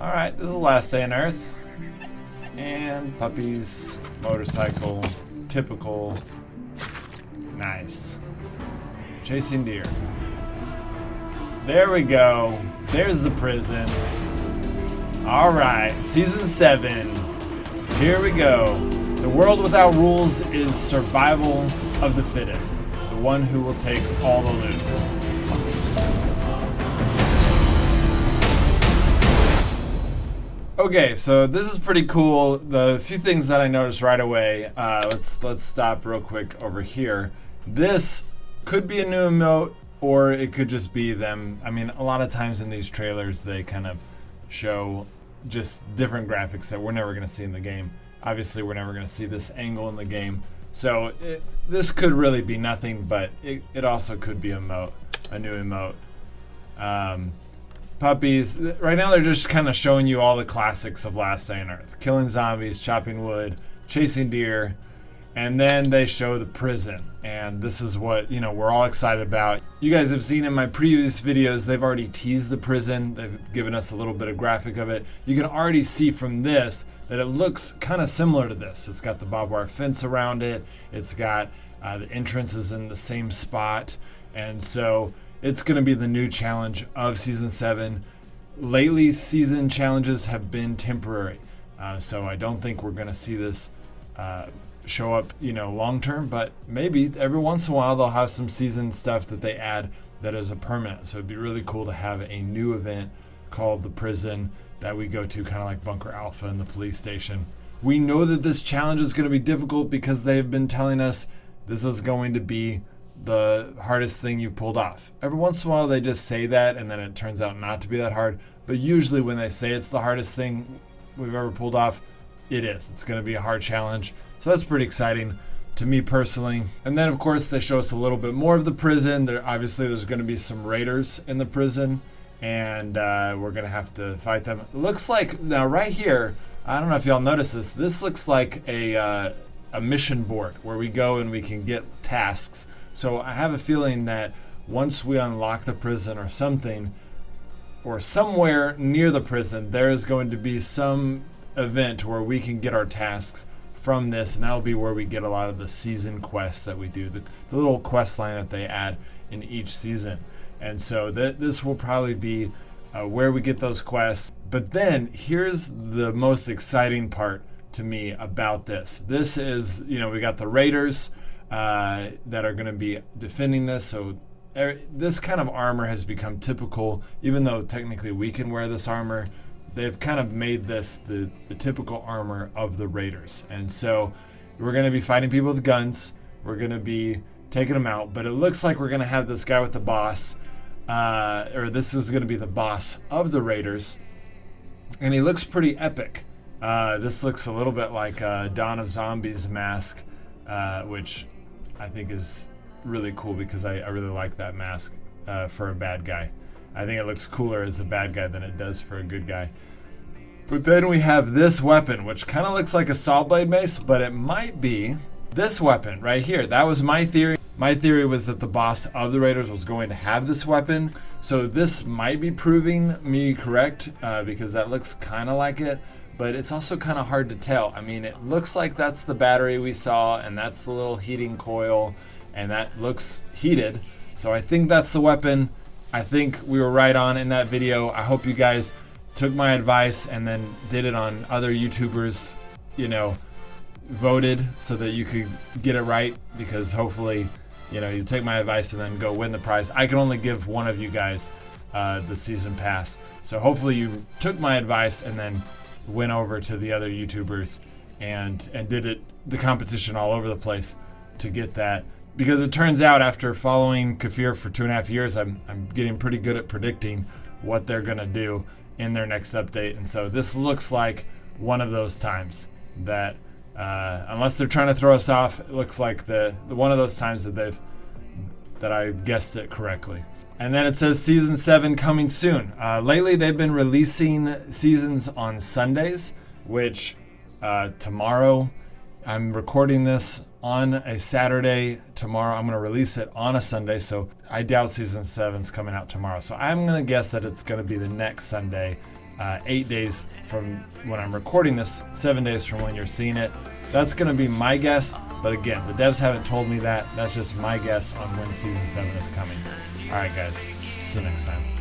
Alright, this is the last day on Earth. And puppies, motorcycle, typical. Nice. Chasing deer. There we go. There's the prison. Alright, season 7. Here we go. The world without rules is survival of the fittest. The one who will take all the loot. Okay, so this is pretty cool. The few things that I noticed right away. Let's stop real quick over here. This could be a new emote, or it could just be them. I mean, a lot of times in these trailers, they kind of show just different graphics that we're never going to see in the game. Obviously, we're never going to see this angle in the game. So this could really be nothing, but it also could be a new emote. Puppies. Right now they're just kind of showing you all the classics of Last Day on Earth. Killing zombies, chopping wood, chasing deer, and then they show the prison. And this is what, we're all excited about. You guys have seen in my previous videos, they've already teased the prison. They've given us a little bit of graphic of it. You can already see from this that it looks kind of similar to this. It's got the barbed wire fence around it. It's got the entrance is in the same spot. And so it's going to be the new challenge of Season 7. Lately, season challenges have been temporary. So I don't think we're going to see this show up, long term. But maybe every once in a while they'll have some season stuff that they add that is a permanent. So it'd be really cool to have a new event called the prison that we go to, kind of like Bunker Alpha and the police station. We know that this challenge is going to be difficult because they've been telling us this is going to be the hardest thing you've pulled off. Every once in a while they just say that and then it turns out not to be that hard. But usually when they say it's the hardest thing we've ever pulled off, it is. It's going to be a hard challenge. So that's pretty exciting to me personally. And then of course they show us a little bit more of the prison. Obviously there's going to be some raiders in the prison and we're going to have to fight them. It looks like, now right here, I don't know if y'all notice this, this looks like a mission board where we go and we can get tasks. So I have a feeling that once we unlock the prison or something, or somewhere near the prison, there is going to be some event where we can get our tasks from this, and that'll be where we get a lot of the season quests that we do, the little quest line that they add in each season. And so this will probably be where we get those quests. But then here's the most exciting part to me about this. This is, we got the raiders that are going to be defending this. So this kind of armor has become typical, even though technically we can wear this armor. They've kind of made this the typical armor of the raiders. And so we're going to be fighting people with guns. We're going to be taking them out. But it looks like we're going to have this guy with the boss, or this is going to be the boss of the raiders. And he looks pretty epic. This looks a little bit like Dawn of Zombies mask, which I think is really cool because I really like that mask for a bad guy. I think it looks cooler as a bad guy than it does for a good guy. But then we have this weapon, which kind of looks like a saw blade mace, but it might be this weapon right here. That was my theory. My theory was that the boss of the Raiders was going to have this weapon. So this might be proving me correct because that looks kind of like it. But it's also kind of hard to tell. I mean, it looks like that's the battery we saw, and that's the little heating coil, and that looks heated. So I think that's the weapon. I think we were right on in that video. I hope you guys took my advice and then did it on other YouTubers, voted so that you could get it right, because hopefully, you take my advice and then go win the prize. I can only give one of you guys the season pass. So hopefully you took my advice and then went over to the other YouTubers and did the competition all over the place to get that. Because it turns out after following Kafir for 2.5 years, I'm getting pretty good at predicting what they're going to do in their next update. And so this looks like one of those times that, unless they're trying to throw us off, it looks like the one of those times that I guessed it correctly. And then it says Season 7 coming soon. Lately, they've been releasing seasons on Sundays, which tomorrow, I'm recording this on a Saturday. Tomorrow, I'm going to release it on a Sunday, so I doubt Season 7's coming out tomorrow. So I'm going to guess that it's going to be the next Sunday 8 days from when I'm recording this, 7 days from when you're seeing it. That's going to be my guess, but again, the devs haven't told me that. That's just my guess on when Season 7 is coming. Alright guys, see you next time.